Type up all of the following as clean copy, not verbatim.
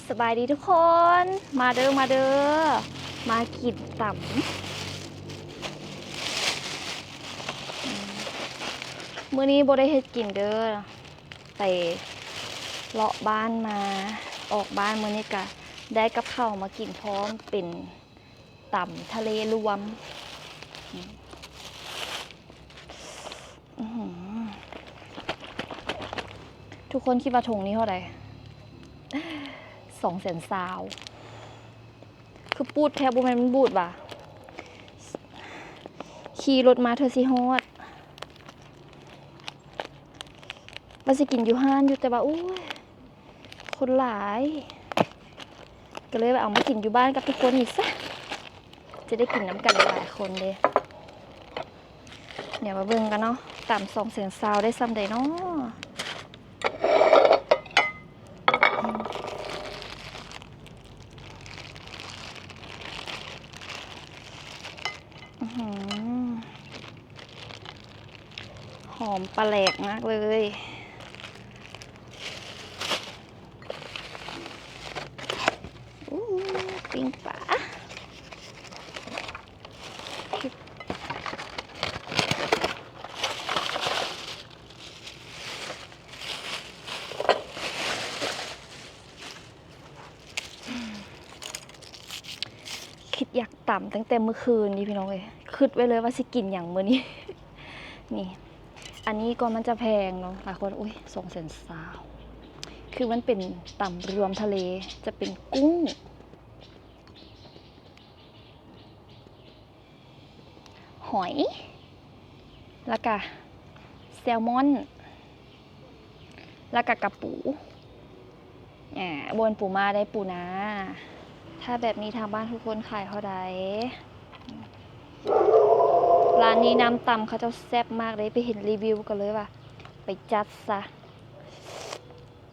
สบายดีทุกคน มาเด้อมากินต่ำมื้อนี้บ่ได้เฮ็ดกินเด้อไปเลาะบ้านมาออกบ้านมื้อนี้ก็ได้กับข้าวมากินพร้อมเป็นต่ำทะเลรวมทุกคนคิดว่าถุงนี้เท่าไหร่220,000คือปูดแทบบ่แม่นมันบูดว่ะขี่รถมาเธอสิฮอดว่าสิกินอยู่ห้านอยู่แต่ว่าอุ้ยคนหลายก็เลยว่าเอามากินอยู่บ้านกับทุกคนอีกซะจะได้กินน้ำกันหลายคนเลยเดี๋ยวมาเบิ่งกันเนาะต่ำ220,000ได้ซ้ำใดเนาะหอมปลาแหลกมากเลยปิ้งปลาคิดอยากต่ำตั้งแต่เมื่อคืนนี้พี่น้องเลยคิดไว้เลยว่าสิกินอย่างมื้อนี้ นี่อันนี้ก็มันจะแพงเนาะหลายคนอุ้ย220,000คือมันเป็นต่ำรวมทะเลจะเป็นกุ้งหอยแล้วก็แซลมอนแล้วก็กระปูบนปูมาได้ปูนาถ้าแบบนี้ทางบ้านทุกคนขายเท่าใดร้านนี้น้ำตำเขาจะแซ่บมากเลยไปเห็นรีวิวกันเลยว่าไปจัดซะ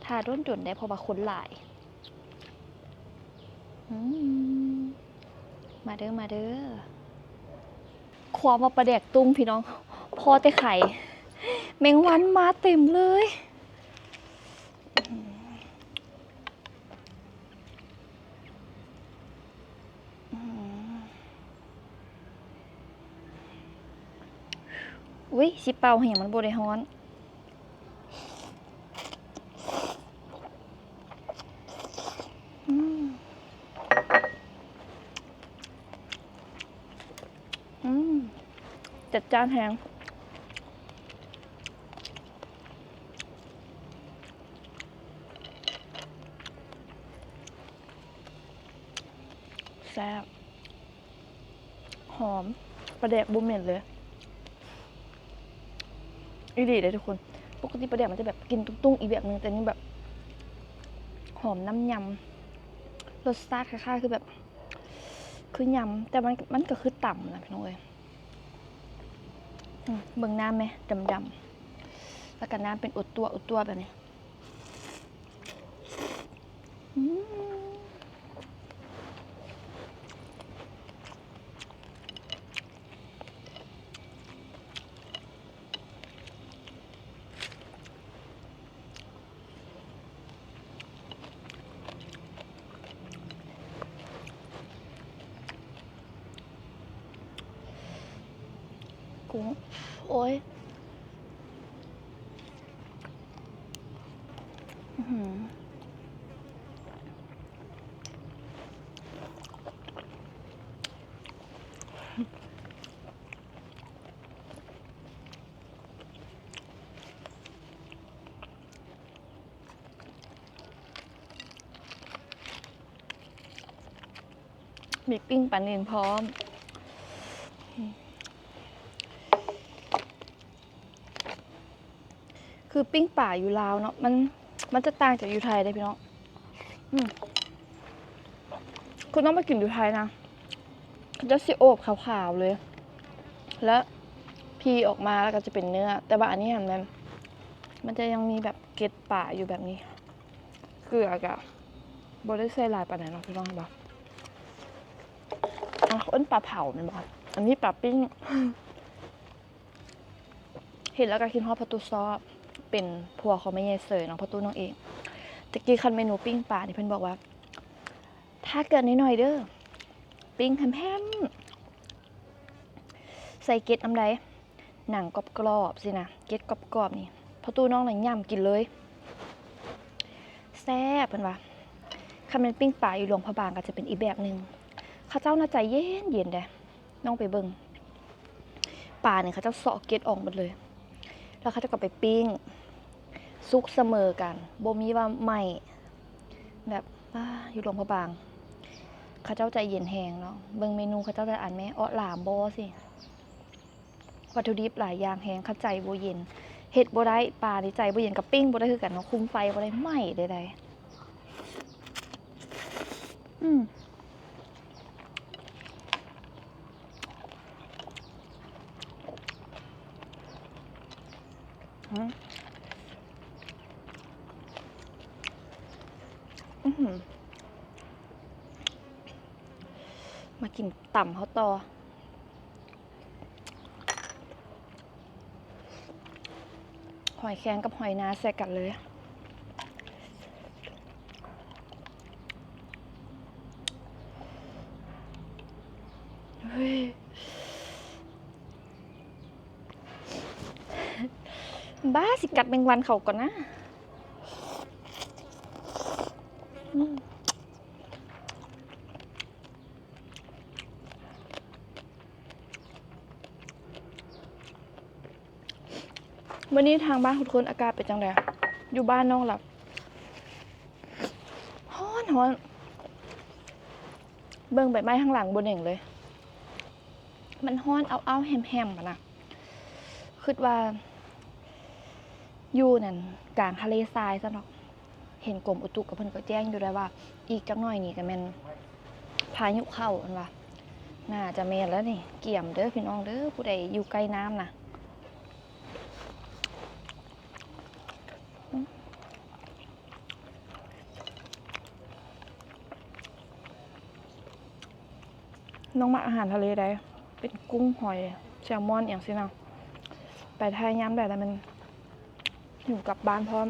ถ้าด้นจุนได้พอบาคนหลายมาเด้อความมาประแดกตุ้งพี่น้องพอแต่ไข่แมงวันมาเต็มเลยอุ้ยสิเป่าเหี่ยมันโบได้ฮ้อนจัดจานแหงแซ่บหอมประแดกบุ้มเหม็นเลยอีดีเลยทุกคนปกติประแดกมันจะแบบกินตุ้งๆอีกแบบนึงแต่นี่แบบหอมน้ำยำรสชาติคล้ายๆคือแบบคือยำแต่มันก็คือต่ำนะพี่น้องเอ้ยเบิ่งน้ำไหมดำๆแล้วก็น้ำเป็นอุดตัวแบบนี้กุ้งโอ้ยมีปิ้งปลาเนียนพร้อมคือปิ้งป่าอยู่ลาวเนาะมันจะต่างจากอยู่ไทยได้พี่น้องคุณต้องมากินอยู่ไทยนะจะสิโอบขาวๆเลยแล้วพีออกมาแล้วก็จะเป็นเนื้อแต่ว่าอันนี้เห็นไหมมันจะยังมีแบบเกล็ดป่าอยู่แบบนี้เกลือกะบดได้ใส่ลายปลาไหนเนาะพี่น้องบอกอ้นปลาเผาเนี่ยบอกอันนี้ปลาปิ้งเห็นแล้วก็คิดฮอดประตูซอเป็นผัวเขาไม่ใหญ่เสยน้องประตูน้องเองตะกี้คันเมนูปิ้งปลาที่เพิ่นบอกว่า ถ้าเกิดนิดหน่อยเด้อปิ้งแฮมใส่เกล็ดน้ำใดหนังกรอบๆสินะเกล็ดกรอบๆนี่พอตู้น้องหนังย่ำกินเลยแซ่บเป็นว่าคำเป็นปิ้งปลาอยู่หลวงพระบางก็จะเป็นอีกแบบหนึ่งข้าเจ้าน่าใจเย็นเด้น้องไปเบิ่งปลาเนี่ยเขาเจ้าเสาะเกล็ดออกหมดเลยแล้วเขาจะก็ไปปิ้งซุกเสมอกันบ่มีว่าใหม่แบบอยู่หลวงพระบางข้าเจ้าใจเย็นแหงเนาะเบิ่งเมนูข้าเจ้าจะอ่านแม่หลามบ่สิวัตถุดิบหลายอย่างแหงข้าใจบ่เย็นเฮ็ดบ่ได้ปลาในใจบ่เย็นกับปิ้งบ่ได้คือกันเนาะคุมไฟบ่ได้ไหม้ใดมากินต่ำเขาต่อหอยแครงกับหอยนาใส่กันเลยเฮ้ยบ้าสิกัดแมงวันเขาก่อนนะวันนี้ทางบ้านทุกคนอากาศเป็นจังไดอยู่บ้านน้องหลับฮ้อนเบิ่งใบไม้ข้างหลังบนเองเลยมันฮ้อนเอาแฮมๆอะนะคิดว่าอยู่นั่นกลางทะเลทรายซะเนาะเห็นกรมอุตุกับเพิ่นก็แจ้งอยู่ได้ว่าอีกจักหน่อยนี่ก็แม่นพายุเข้าอันว่าน่าจะแม่นแล้วนี่เกี่ยมเด้อพี่น้องเด้อผู้ใดอยู่ใกล้น้ำนะน้องมาอาหารทะเลได้เป็นกุ้งหอยแซลมอนอย่างสินะไปไทยย้ำได้แล้วมันอยู่กับบ้านพร้อม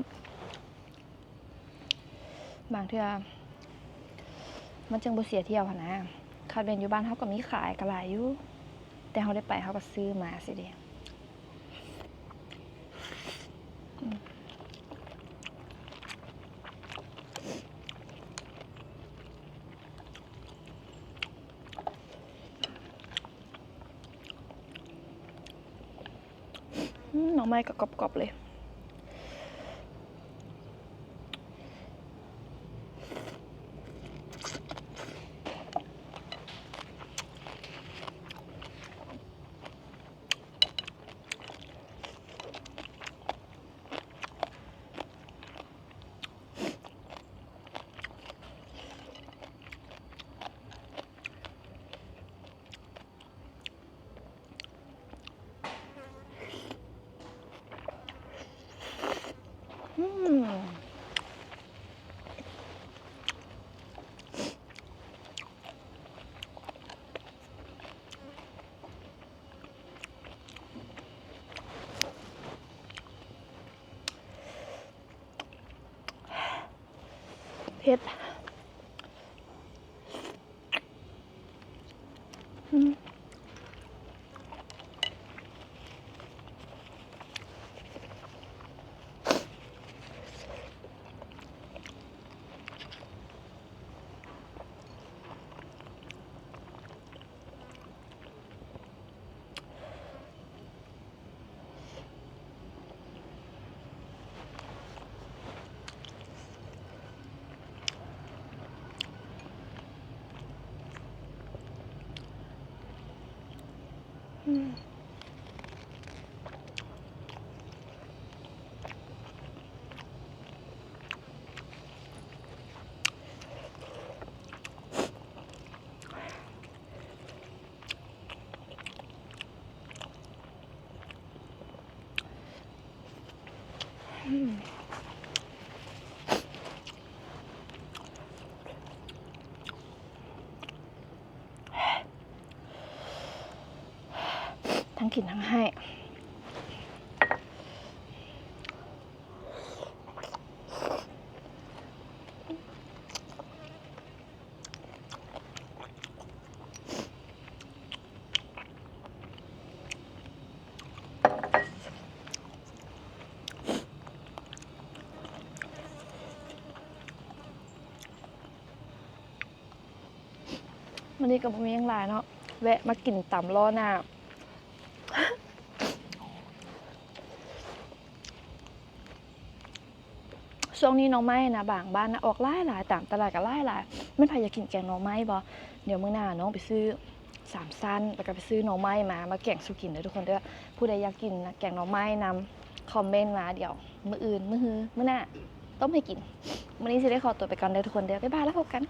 บางเทื่อมันจึงบ่เสียเที่ยวนะคาดเป็นอยู่บ้านเขาก็มีขายกระไรอยู่แต่เขาได้ไปเขาก็ซื้อมาสิเดีหน่อไม้ก็กรอบๆเลยเผ็ดทั้งกินทั้งให้ วันนี้ก็บ่มีหยังหลายเนาะแวะมากินตำล้อหน้า ช่วงนี้หน่อไม้นะบางบ้านนะออกหลายตามตลาดก็หลายมันไผอยากกินแกงหน่อไม้บ่เดี๋ยวมื้อหน้าน้องไปซื้อ3ชั้นแล้วก็ไปซื้อหน่อไม้มาแกงสู่กินเด้อทุกคนเด้อผู้ใดอยากกินนะแกงหน่อไม้นำคอมเมนต์มาเดี๋ยวมื้ออื่นมื้อฮื้อมื้อหน้าต้มให้กินมื้อนี้สิได้ขอตัวไปก่อนเด้อทุกคนเด้อบ๊ายบายแล้วพบกัน